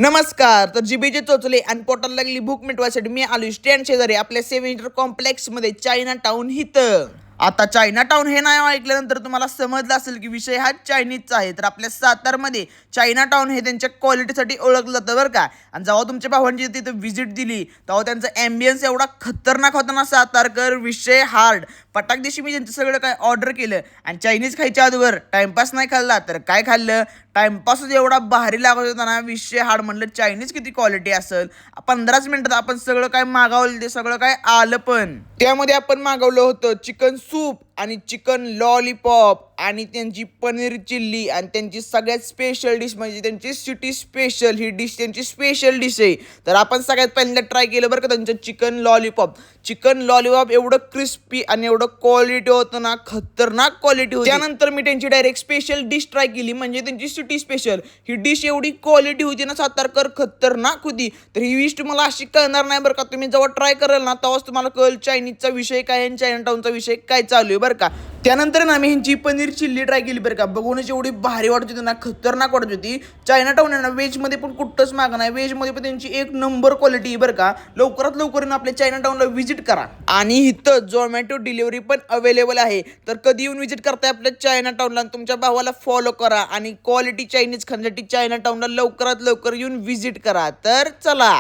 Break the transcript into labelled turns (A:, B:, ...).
A: नमस्कार. तर जिभेचे चोचले आणि पोटाला लागली भूक मिटवायसाठी मी आलो स्टँड शेजारी आपल्या सेव्हन कॉम्प्लेक्स मध्ये चायना टाउन इथं. आता चायना टाउन हे नाव ऐकल्यानंतर तुम्हाला समजलं असेल की विषय हा चायनीजचा आहे. तर आपल्या सातारमध्ये चायना टाउन हे त्यांच्या क्वालिटीसाठी ओळखलं जातं बरं का. आणि जेव्हा तुमच्या भावांची तिथे व्हिजिट दिली तेव्हा त्यांचा ॲम्बियन्स एवढा खतरनाक होता ना सातारकर विषय हार्ड. पटाक दिवशी मी त्यांचं सगळं काय ऑर्डर केलं आणि चायनीज खायच्या अगोदर टाइमपास नाही खाल्ला तर काय खाल्लं, टाइमपासच एवढा भारी लागत होता ना विषय हार्ड. म्हणलं चायनीज किती क्वालिटी असेल. 15च मिनिटात आपण सगळं काय मागवलं ते सगळं काय आलं. पण त्यामध्ये आपण मागवलं होतं चिकन सूप आणि चिकन लॉलीपॉप आणि त्यांची पनीर चिल्ली आणि त्यांची सगळ्यात स्पेशल डिश म्हणजे त्यांची सिटी स्पेशल ही डिश त्यांची स्पेशल डिश आहे. तर आपण सगळ्यात पहिल्यांदा ट्राय केलं बरं का त्यांचं चिकन लॉलीपॉप. चिकन लॉलीपॉप एवढं क्रिस्पी आणि एवढं क्वालिटी होतं ना, खतरनाक क्वालिटी होती. त्यानंतर मी त्यांची डायरेक्ट स्पेशल डिश ट्राय केली म्हणजे त्यांची सिटी स्पेशल. ही डिश एवढी क्वालिटी होती ना सातारकर, खतरनाक होती. तर ही डिश तुम्हाला अशी कळणार नाही बरं का. तुम्ही जेव्हा ट्राय कराल ना तेव्हाच तुम्हाला कळेल चायनीजचा विषय काय आणि चायना टाउनचा विषय काय चालू आहे बरं का. त्यानंतर ना मी ह्यांची पनीर चिल्ली ट्राय केली बरं का. बघूनच एवढी भारी वाटत होती ना, खतरनाक वाटत होती. चायना टाउन आहे ना व्हेजमध्ये पण कुठंच मागं नाही. व्हेजमध्ये पण त्यांची एक नंबर क्वालिटी बरं का. लवकरात लवकर आपल्या चायना टाउनला व्हिजिट करा. आणि इथं झोमॅटो डिलिव्हरी पण अवेलेबल आहे. तर कधी येऊन व्हिजिट करताय आपल्या चायना टाउनला आणि तुमच्या भावाला फॉलो करा आणि क्वालिटी चायनीज खाण्यासाठी चायना टाउनला लवकरात लवकर येऊन व्हिजिट करा. तर चला.